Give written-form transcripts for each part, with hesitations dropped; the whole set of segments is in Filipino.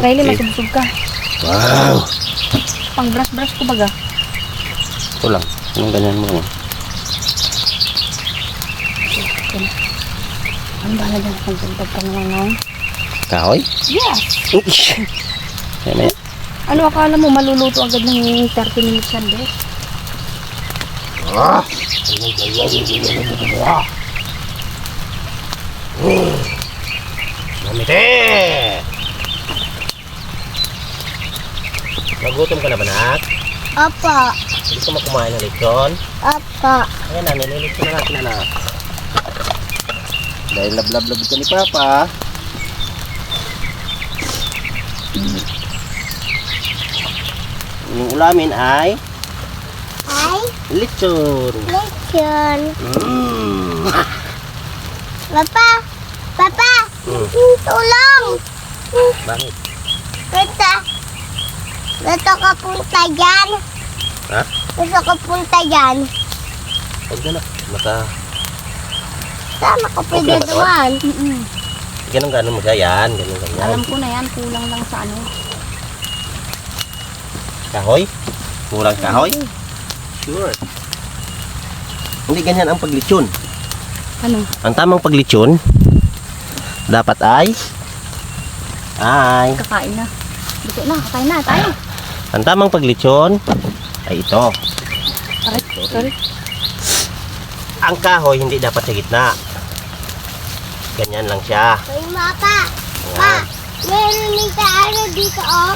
Riley, masubsub ka. Wow! Pang brush-brush ko baga. Ito lang. Anong ganyan mo? Ano ba na dyan? Pagdagdag ka naman ngayon? Kahoy? Yes! Maya. Ano akala mo, maluluto agad ng 30 minutes yan, bes? Mamite! Nagutom ka na ba, nak? Apa. Gusto mo kumain ng lechon? Apa. Ayan na, nililito na natin, anak. Dahil lablab-lab ka ni Papa. Yung ulamin ay Ay, lechon. lechon. Mm. Papa. Papa. Mm. Tulong. Bakit? Gusto ko punta dyan. Ha? Gusto ko punta dyan. Huwag na, maka... Saan ako pwede Okay, dumaan? Ganun mo siya, yan. Ganun. Alam ko na yan, kulang lang sa ano. Kahoy? Kurang kahoy? Sure. Hindi ganyan ang paglitsyon. Ano? Ang tamang paglitsyon, dapat ay... Kakain na. Dito na, kakain na tayo. Ang tamang paglitsyon ay ito. Aray, sorry. Ang kahoy hindi dapat sa gitna. Ganyan lang siya. Uy, Mapa. Pa, meron yung dara dito, oh.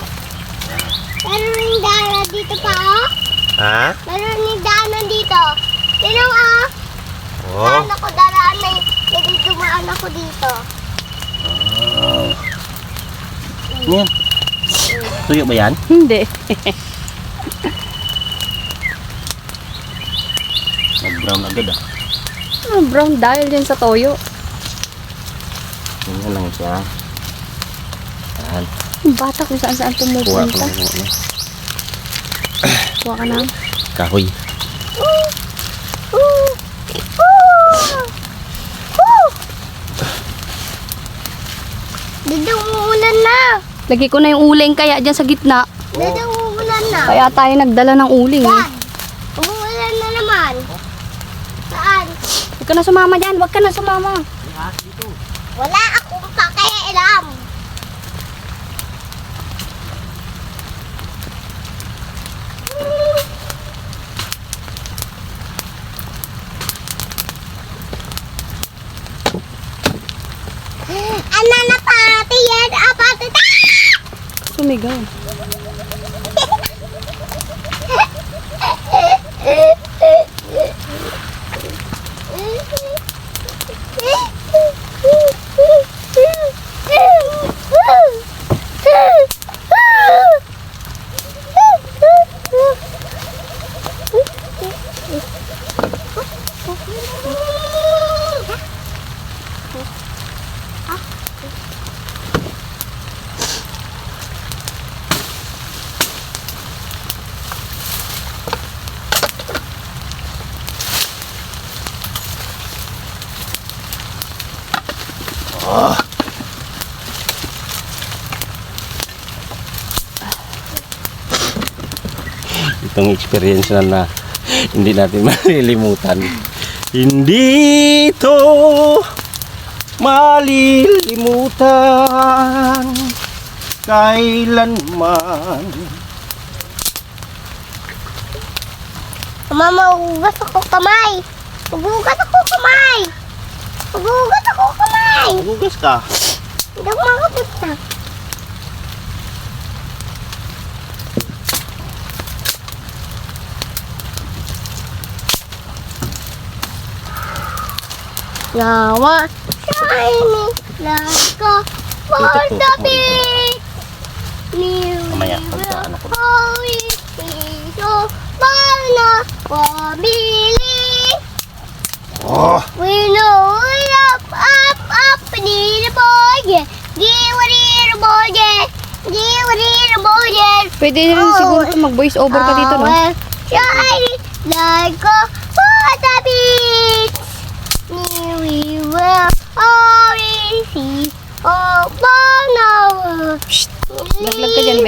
Meron yung dara dito pa, oh. Ha? Meron yung dara dito. Sino, oh? Oh. Saan ako daraan na hindi dumaan ako dito. Yan. Tuyo ba yan? Hindi. Nag-brown agad ah. Brown dahil yan sa toyo. Ganyan lang siya. Yan. Yung bata kung saan-saan Kuha ko pumupunta. lang ano. Kuha ka na. Kahoy. Dito umuulan na. Lagi ko na yung uling kaya dyan sa gitna. Dito umuulan na. Kaya tayo nagdala ng uling. Yan. Umuulan na naman. Saan? Huwag ka na sumama dyan. Huwag ka na sumama. Wala akong pakialam. Ano na pati yan? Apati ta! Sumigaw. Itong experience na hindi natin malilimutan. Hindi ito malilimutan kailanman. Mama, ugas ako kamay. Ugas ako kamay. Ugas ako kamay. Hugas ka. Hindi ako makapit na. Yawa, shiny, like a for the beach. Mamaya, pagkaan ako. Holy, so, mana, pamili. Oh! We know up, need a boy, yeah. Give a boy, yeah. Give a boy, yeah. Pwede rin siguro ito mag-voice over ka dito, no? Shiny, like a for the beach. We will always see. Oh, no.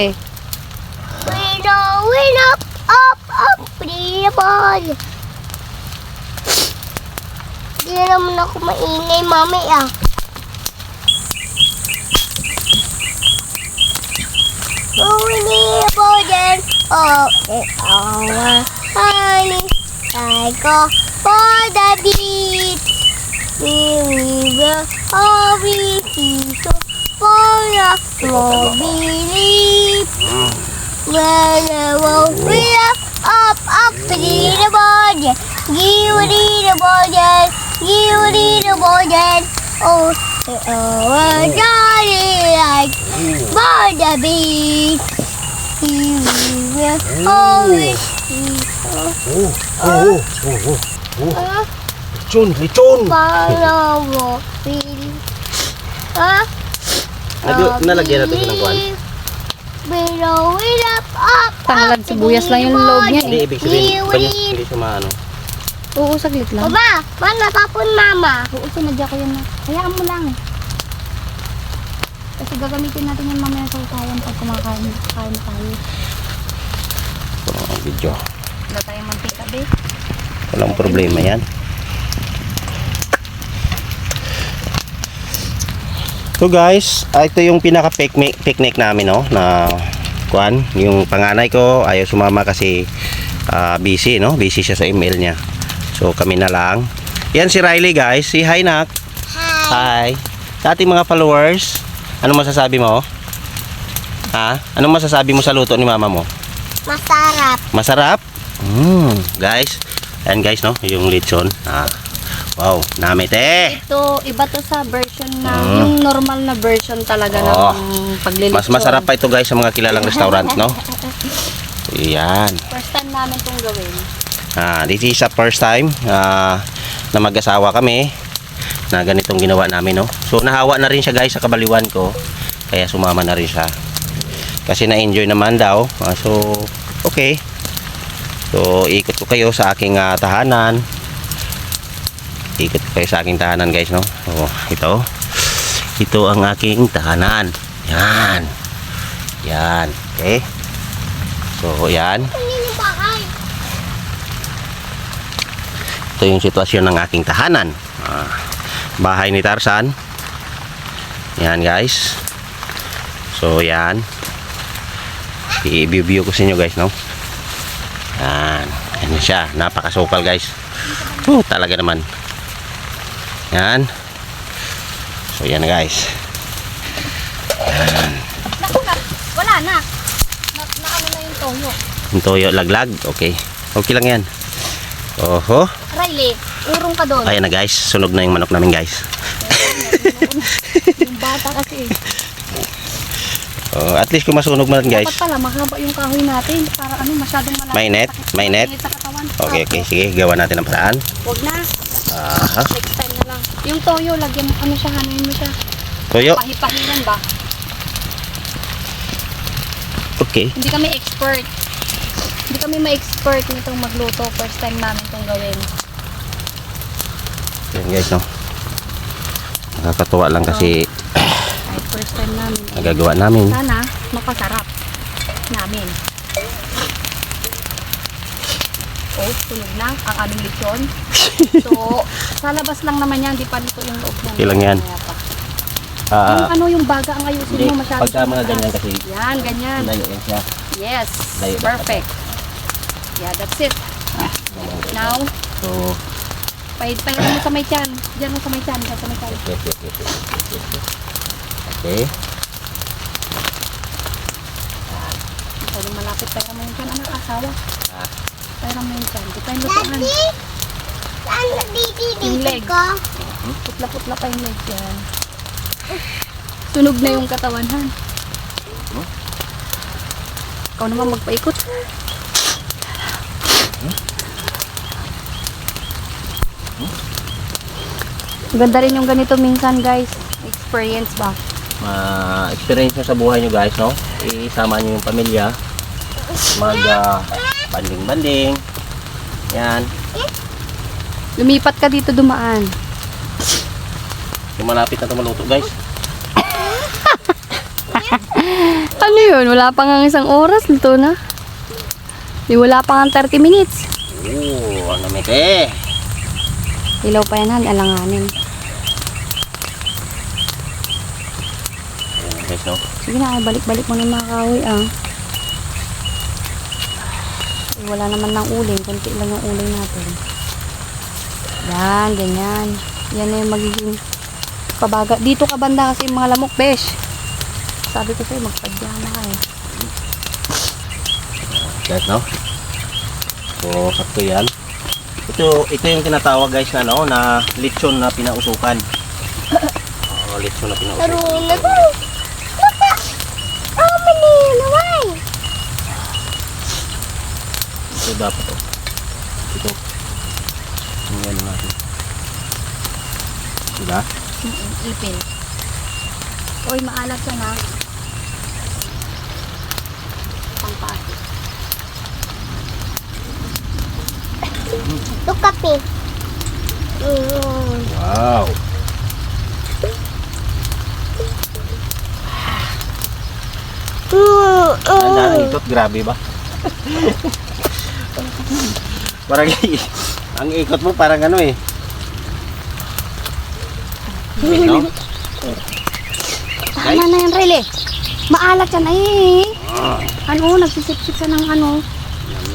eh. Win up, pretty boy. Di naman ako maingay, mami ah. Pretty boy, oh, our honey, I go for the beach. We will all be so for the small belief. When I will be up, pretty boy. You need a boy, you need a boy. Oh, Johnny, like for the beach. We will always be Lechon! follow walking. Nalagyan natin siya ng kuwan. Below it up, Tanglad sibuyas lang yung loob niya Hindi, eh. ibig sabihin, hindi siya maano. Oo, saglit lang. Mama, man natapon mama. Oo, sinadya ko yun na. Hayaan mo lang. Kasi gagamitin natin yung mamaya sa usawan pag kumakain na tayo. Ito ang video. Wala tayong mantika, be. Walang problema yan. So guys, ito yung pinaka picnic namin, no, na kuan, yung panganay ko ayaw sumama kasi busy, no, busy siya sa email niya. So kami na lang. Yan si Riley, guys. Si hi nak. Hi. Sa ating mga followers, ano masasabi mo? Ha? Anong masasabi mo sa luto ni mama mo? Masarap. Masarap? Guys, ayan guys, no, yung lechon. Wow, namit eh. Ito, iba to sa version na, yung normal na version talaga ng paglilitsyon. Mas masarap pa ito guys sa mga kilalang restaurant, no? Yan. First time namin itong gawin. This is the first time na mag-asawa kami na ganitong ginawa namin, no? So nahawa na rin siya guys sa kabaliwan ko, kaya sumama na rin siya kasi na-enjoy naman daw. So okay, so ikot ko kayo sa aking tahanan. Ikot ko kayo sa aking tahanan guys, no? So ito ang aking tahanan. Yan, okay. So yan, ito yung sitwasyon ng aking tahanan. Bahay ni Tarzan. Yan guys. So yan, i-view ko sa inyo guys, no? Yan siya, napakasukal guys. Talaga naman. Yan. So yan guys. Yan. Naku na, wala na. Naano na yung toyo. Yung toyo laglag, okay. Okay lang yan. Oho. Riley, urong ka doon. Ayan na guys, sunog na yung manok namin guys. Yung bata kasi. At least kung masunog man guys. Dapat pala mahaba yung kahoy natin para ano masyadong malaki. May net? May net? Sa katawan. Okay, okay. Sige, gawa natin ang paraan. Huwag na. Aha. Next time na lang. Yung toyo, lagyan mo ano siya, hanuin mo siya. Toyo. Pahipahiran ba? Okay. Hindi kami expert. Hindi kami ma-expert nitong magluto. First time namin itong gawin. Yan guys, no. Nakakatuwa lang kasi Ay, first time namin. nagagawa namin. Sana mapasarap namin. Oh, sunog na ang aming lechon. So, sa labas lang naman yan. Di pa nito yung loob ng Okay lang yan. Kaya pa. Yung ano, yung baga ang ayusin mo masyado. Pagka mga ganyan kasi Yan, ganyan. layo yan siya. Yes, Layo. perfect. Yeah, that's it. Now, So, pahiran mo sa may tiyan. Diyan mo sa may tiyan. Sa may tiyan. okay. Ito malapit tayo mo yung tiyan. Anak, asawa. Tayo mo yung tiyan. Di tayo lutuan. Daddy, saan na Yung leg. dito ko? Putla-putla pa yung leg yan. Sunog na yung katawan, han. Ikaw naman magpaikot. Ganda rin yung ganito minsan, guys. Experience ba? Experience nyo sa buhay nyo guys, no? Isama nyo yung pamilya. Mag banding-banding. Yan. Lumipat ka dito dumaan. Yung malapit na ito maluto guys. Ano yun? Wala pa nga isang oras. Luto na. Di wala pa nga 30 minutes. Oo, ang lamig eh. Ilaw pa yan, Han. Alanganin. Ayan guys, no? Sige na, ay, balik-balik mo na yung mga kahoy, ah. Eh, wala naman ng uling. Kunti lang yung uling natin. Yan, ganyan. Yan na yung magiging pabaga. Dito ka banda kasi yung mga lamok, besh. Sabi ko sa'yo, magpadya na ka eh. Guys, no? So, sakto yan. Ito yung tinatawag guys na, no, na lechon na pinausukan. Oo, lechon na pinausukan. Laro na to. Baka. Oh, maninaway. Ito dapat to. Ito. Ayan natin. Diba? Ipin. Uy, maalat siya na. Pangpasok. Ito kape. Wow. Ang daming ikot, grabe ba? Parang ang ikot mo parang ano eh. No? Tama na yan, Riley. Maalat yan. Ay, ano, nagsisip-sip ka ng ano.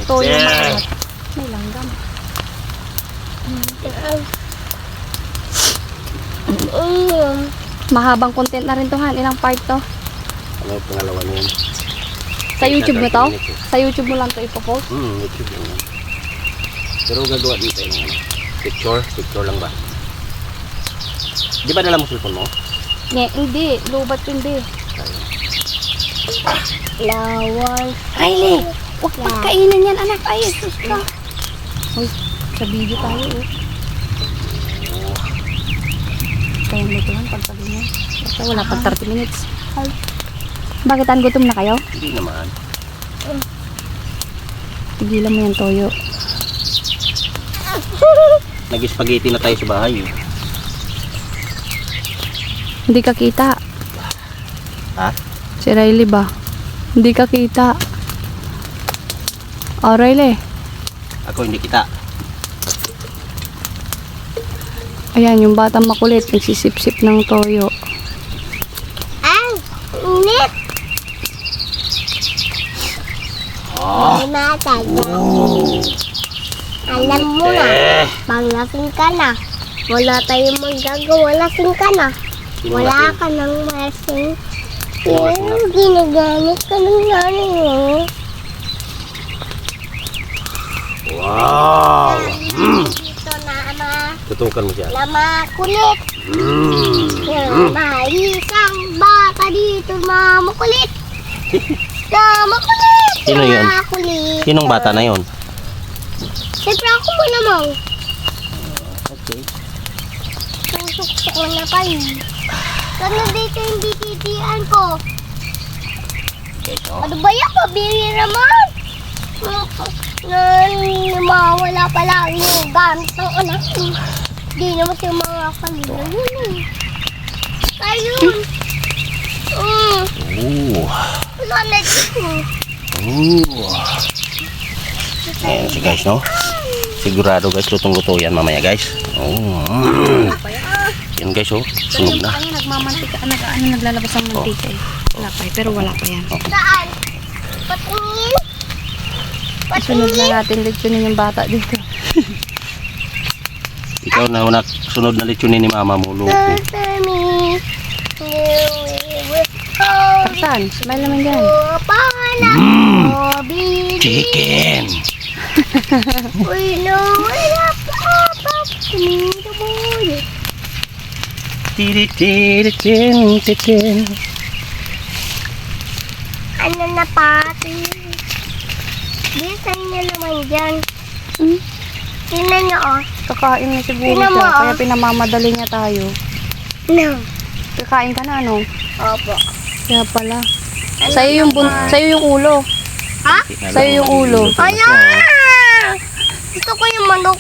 Toyo maalat. May langgam. Mahabang content na rin to, Han. Ilang part to? Ano yung pangalawa na yun? Sa YouTube mo to? Sa YouTube mo lang to ipopost? YouTube lang yan. Pero gagawa dito yung ano, picture lang ba? Di ba dala mo cellphone mo? Hindi. Lubat ko hindi. Lawal. Riley! Huwag pagkainin yan, anak. Ay, sus ka. Uy, sa video tayo, oh. Kaya mo ito lang pagsabi mo. Basta wala pang 30 minutes. Bakit ang gutom na kayo? Hindi naman. Tigilan mo yung toyo. Nag-spaghetti na tayo sa bahay eh. Hindi ka kita. Ha? Si Riley ba? Hindi ka kita. Oh, Riley. Ako hindi kita. Ayan, yung batang makulit. Nagsisip-sip ng toyo. Ang init. Ay, matagal. Alam mo na, panglasing ka na. Wala tayong magagawa, lasing ka na. Wala ka nang masing. Ginagamit ka ng nanay mo. Wow! Dito na, ama. Tutukan mo siya. Lama kulit. Isang bata dito, mama kulit. Mama kulit. Sino yun? Mama kulit. Sinong bata na yon? Siyempre ako mo namang. Okay. Susuk ko na kayo. Sana dito yung dititian ko. Ano ba yan? Pabili naman. Mawala pala yung gamit ng anak ko. Di naman yung mga kalina yun eh. Ayun. Wala na dito. Ayan si guys, no? Sigurado guys, lutong-luto yan mamaya guys. Yan guys, oh. Sunog na. Ano, nagmamantika. Naglalabas ang mantika eh. Wala pa eh, pero wala pa yan. Saan? Patingin? Sunod na natin lechonin yung bata dito. Ikaw na una, sunod na lechonin ni mama mo, luto. Sesame. Saan? Smile naman dyan. Chicken! Uy, no, wala pa. Tumito boy. Tiri-tiri-tin-tin-tin. Ano na pati? Di sa inyo naman dyan. Tingnan nyo, oh. Kakain na siguro Tingnan mo, siya, ah. kaya pinamamadali niya tayo. No. Kakain ka na, ano? Opo. Kaya pala. Sa'yo yung ulo. Ha? Sa'yo yung ulo. Ayan! Gusto ko yung manok.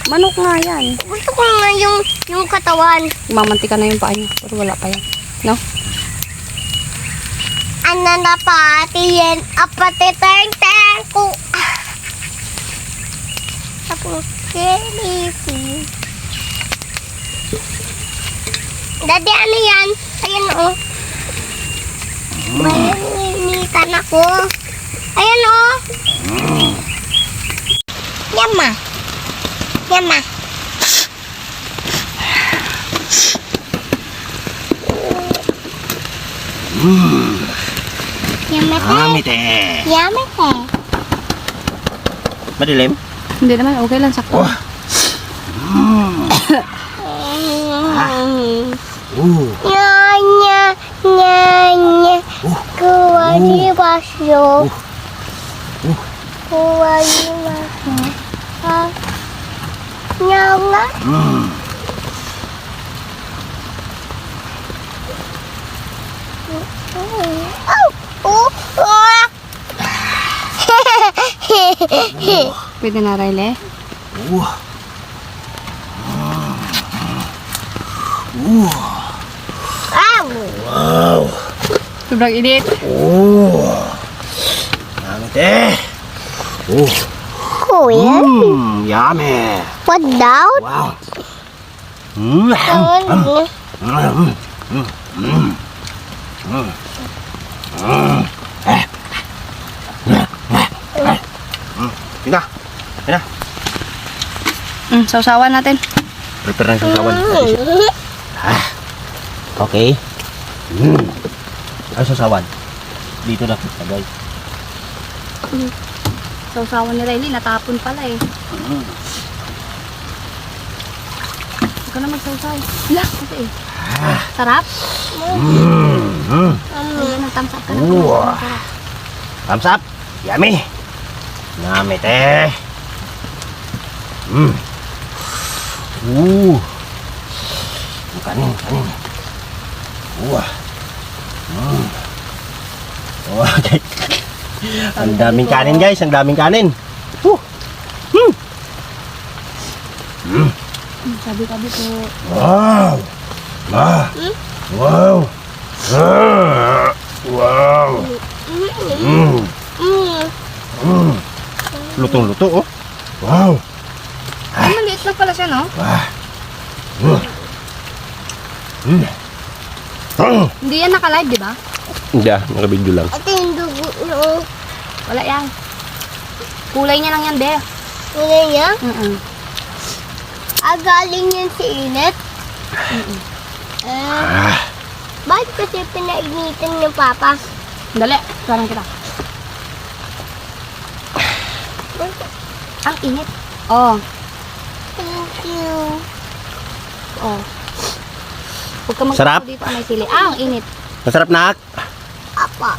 Manok nga yan. Gusto ko nga yung katawan. Mamantika na yung paa niya, pero wala pa yan. No? Ano na pati yan? Apati teng ko. Tapos kilisi. Daddy, ano yan? Ayan o. Malinitan ako. Ayan o. Yama. Yama. Yama te. Mami te. Yama te. Madilim? Hindi naman, okay lang sakto. Oh. Nya nya nya nya. Kuwa di basyo. Kuwa di basyo. Ah. Nya nga. Oh. Oh. Oh. Pwede na, Riley. Ah. Sobrang init. Mami te. Kuya. Yummy. What daw? Wow. Tina. Tina. Sausawan natin. Prepare ng sasawan. Okay. Ay, sasawan. Dito na kita, guys. Sausawan ni Riley, natapon pala eh. Huwag ka na magsausaw. Wala, kasi eh. Sarap? Ayan, nagtamsak ka na. Sarap. Thumbs up. Yummy. Yummy, te. Kanin, kanin. Okay. Ang daming kanin, guys. Ang daming kanin. Sabi-sabi po. Wow. Wow. Wow. Lutong-luto, oh. Wow. Ay, maliit lang pala siya, no? Hindi yan naka-live, di ba? Hindi, naka-video lang. Ito yung dugo no. Wala yan. Kulay niya lang yan, be. Ano niya? Galing yan sa init? Bakit kasi pinainitan ng papa? Dali, parang kita. Ang init. Oh, Thank you. oh. Huwag ka mag- Sarap? dito may sili. Ah, ang init. Masarap, nak. Apa.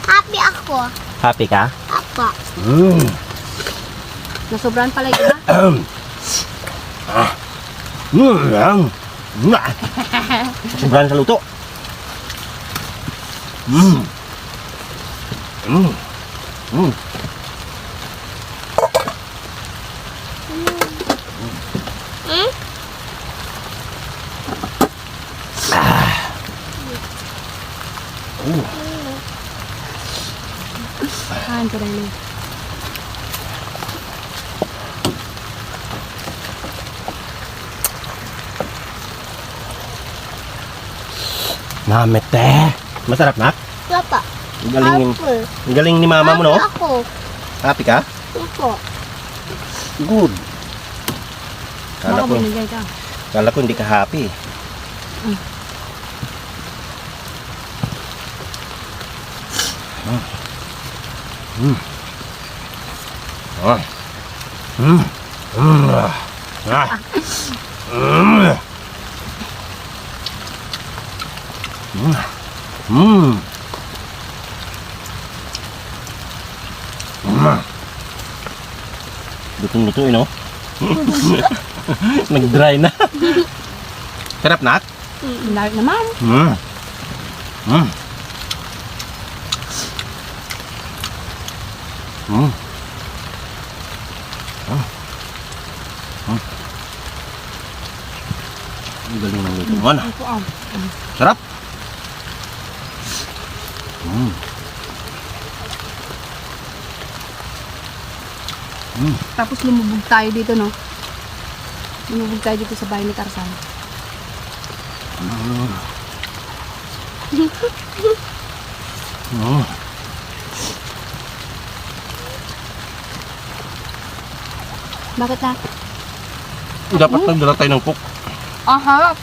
Happy ako. Happy ka? Apa. Nasobrahan pala yun, ha? Sobrang sa luto. Kain ko rin. Namit, te. Masarap, nak. Apa. Ang galing, Apple. ang galing ni mama mo, no? Happy ako. Happy ka? Ito. Good. Baka binigay ka. Kala ko hindi ka happy. Lutong-luto, no? Nag-dry na. Sarap, nak? Lahat naman. Ang galing ng luto mo, ano? Ito, ah. Sarap. Mm. Tapos lumubog tayo dito, no? Lumubog tayo dito sa bahay ni Tarzan. Mm. Mm. Bakit na? Dapat nagdala tayo ng cook. Aha!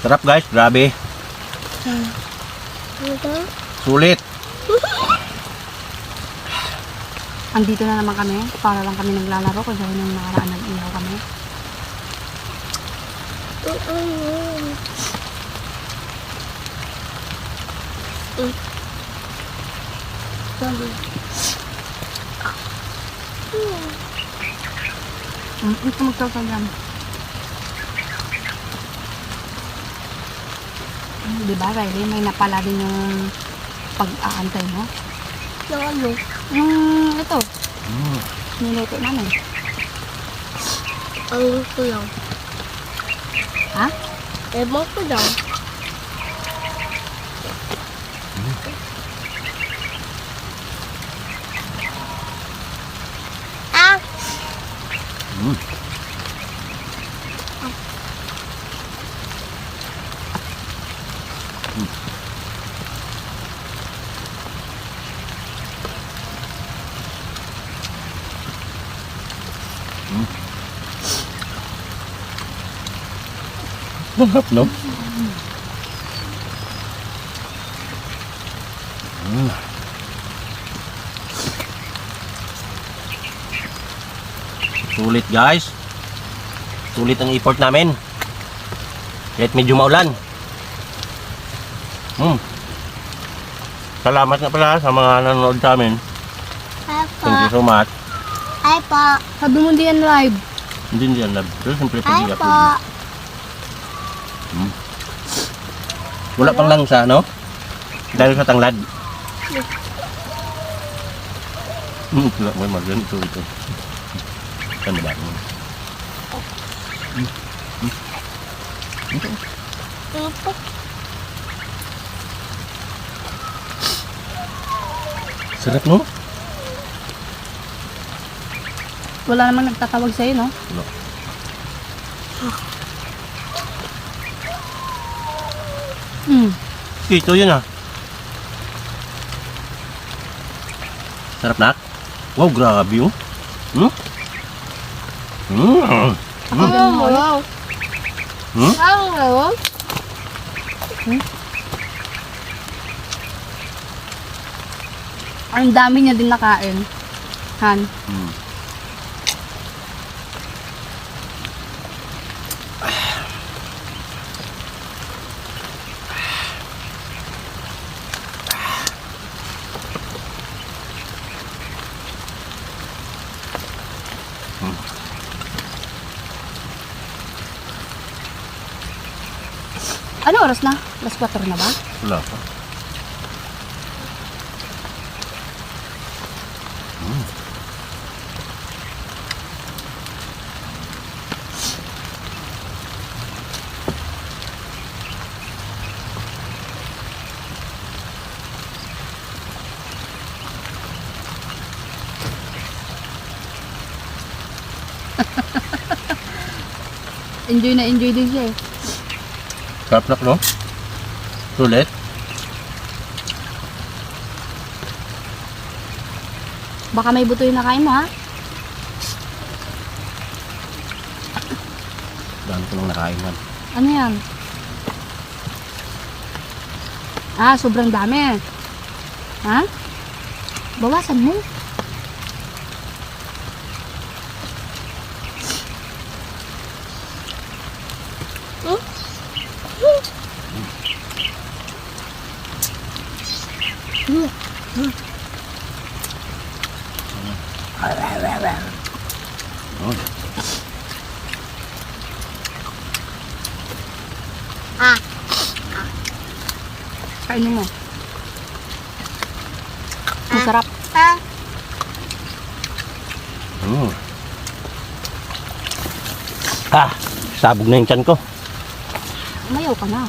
Sarap guys, grabe. Sulit. Andito na naman kami. Para lang kami naglalaro. Kung saan nung nakaraan nag-ihaw kami. Ito magsasaw dyan. Diba, Riley? May napala din yung pag-aantay mo. Ano? Ito. Niluto namin. Ang gusto lang. Ha? Ewan ko lang. Ah! Mm. Sarap, no? Mm. Sulit guys. Sulit ang effort namin. Kahit medyo maulan. Salamat na pala sa mga nanonood sa amin. Hi po. Thank you so much. Hi po. Sabi mo di yan live. Hindi yan love. Pero siyempre pag Hi i-upload po. mo. Wala pang langsa, no? Dahil sa tanglad. Wala mo mag ito. Kan ba? Opo. Sarap, no? Wala namang nagtatawag sa'yo, no? Wala. Ito yun ah. Sarap na? Wow, grabe oh. Wow. Wow. Ang dami niya din nakain. Han. Ano oras na? Alas 4 na ba? Wala pa. Enjoy na enjoy din siya eh. Sarap na, no? Sulit. Baka may buto yung nakain mo ha? Dami ko nang nakain man. Ano yan? Ah, sobrang dami. Ha? Bawasan mo. Kainin mo. Masarap. Sabog na yung tiyan ko. Mayaw ka na.